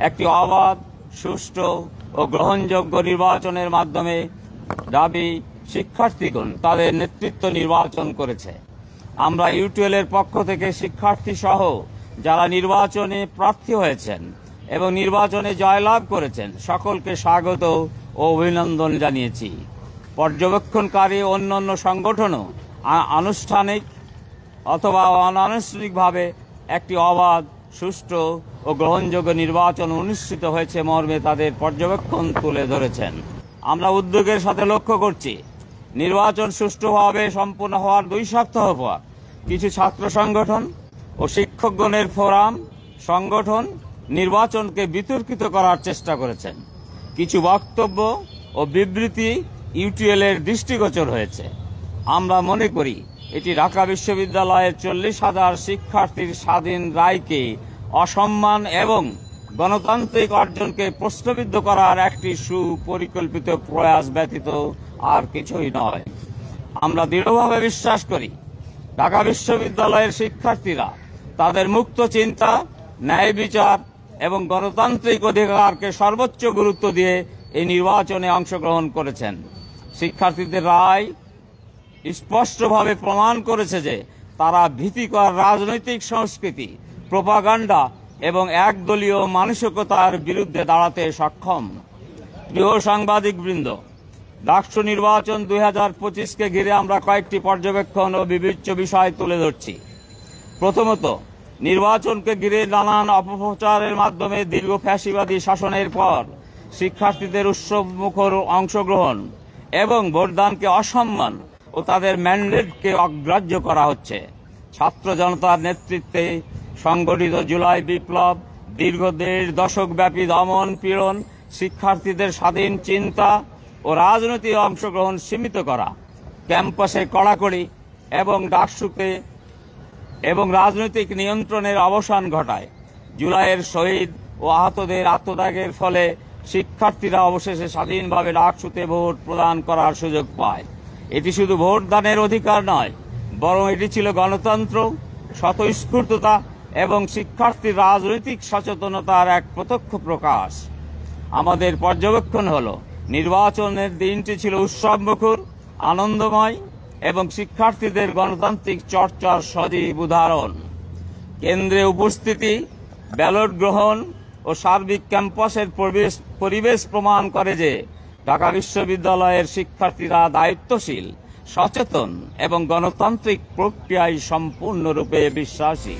একটি অবাধ, সুষ্ঠু ও গ্রহণযোগ্য নির্বাচনের মাধ্যমে দাবি শিক্ষার্থীগণ তাদের নেতৃত্ব নির্বাচন করেছে। আমরা ইউটিএল-এর পক্ষ থেকে শিক্ষার্থী সহ যারা নির্বাচনে প্রার্থী হয়েছেন এবং নির্বাচনে জয়লাভ করেছেন সকলকে স্বাগত ও অভিনন্দন জানিয়েছি। পর্যবেক্ষণকারী অন্যান্য সংগঠনও আনুষ্ঠানিক অথবা অনানুষ্ঠানিকভাবে একটি অবাধ, সুষ্ঠু ও গ্রহণযোগ্য নির্বাচন অনুষ্ঠিত হয়েছে মর্মে তাদের পর্যবেক্ষণ তুলে ধরেছেন। আমরা উদ্যোগের সাথে লক্ষ্য করছি, নির্বাচন সুষ্ঠুভাবে সম্পন্ন হওয়ার 2 সপ্তাহ পর কিছু ছাত্র সংগঠন ও শিক্ষকগণের ফোরাম সংগঠন নির্বাচনকে বিতর্কিত করার চেষ্টা করেছেন। কিছু বক্তব্য ও বিবৃতি ইউটিএল-এর দৃষ্টিগোচর হয়েছে। আমরা মনে করি এটি ঢাকা বিশ্ববিদ্যালয়ের 40,000 শিক্ষার্থীর স্বাধীন রায়কে অসম্মান এবং গণতান্ত্রিক অর্জনকে প্রশ্নবিদ্ধ করার একটি সুপরিকল্পিত প্রয়াস ব্যতীত আর কিছুই নয়। আমরা দৃঢ়ভাবে বিশ্বাস করি ঢাকা বিশ্ববিদ্যালয়ের শিক্ষার্থীরা তাদের মুক্ত চিন্তা, ন্যায় বিচার এবং গণতান্ত্রিক অধিকারকে সর্বোচ্চ গুরুত্ব দিয়ে এই নির্বাচনে অংশগ্রহণ করেছেন। শিক্ষার্থীদের রায় স্পষ্টভাবে প্রমাণ করেছে যে তারা ভীতিকর রাজনৈতিক সংস্কৃতি, প্রোপাগান্ডা এবং একদলীয় মানসিকতার বিরুদ্ধে দাঁড়াতে সক্ষম। প্রিয় সাংবাদিকবৃন্দ, ডাকসু নির্বাচন 2025-কে ঘিরে আমরা কয়েকটি পর্যবেক্ষণ ও বিবেচ্য বিষয় তুলে ধরছি। প্রথমত, নির্বাচনকে ঘিরে নানান অপপ্রচারের মাধ্যমে দীর্ঘ ফ্যাসিবাদী শাসনের পর শিক্ষার্থীদের উৎসবমুখর অংশগ্রহণ এবং ভোটদানকে অসম্মান ও তাদের ম্যান্ডেটকে অগ্রাহ্য করা হচ্ছে। ছাত্র জনতার নেতৃত্বে সংগঠিত জুলাই বিপ্লব, দীর্ঘ 1.5 দশকব্যাপী দমন পীড়ন, শিক্ষার্থীদের স্বাধীন চিন্তা ও রাজনৈতিক অংশগ্রহণ সীমিত করা, ক্যাম্পাসে কড়াকড়ি এবং রাজনৈতিক নিয়ন্ত্রণের অবসান ঘটায়। জুলাইয়ের শহীদ ও আহতদের আত্মত্যাগের ফলে শিক্ষার্থীরা অবশেষে স্বাধীনভাবে ডাকসুতে ভোট প্রদান করার সুযোগ পায়। এটি শুধু ভোটদানের অধিকার নয়, বরং এটি ছিল গণতন্ত্র, স্বতঃস্ফূর্ততা এবং শিক্ষার্থীর রাজনৈতিক সচেতনতার এক প্রত্যক্ষ প্রকাশ। আমাদের পর্যবেক্ষণ হল, নির্বাচনের দিনটি ছিল উৎসবমুখর, আনন্দময় এবং শিক্ষার্থীদের গণতান্ত্রিক চর্চার সজীব উদাহরণ। কেন্দ্রে উপস্থিতি, ব্যালট গ্রহণ ও সার্বিক ক্যাম্পাসের পরিবেশ প্রমাণ করে যে ঢাকা বিশ্ববিদ্যালয়ের শিক্ষার্থীরা দায়িত্বশীল, সচেতন এবং গণতান্ত্রিক প্রক্রিয়ায় সম্পূর্ণরূপে বিশ্বাসী।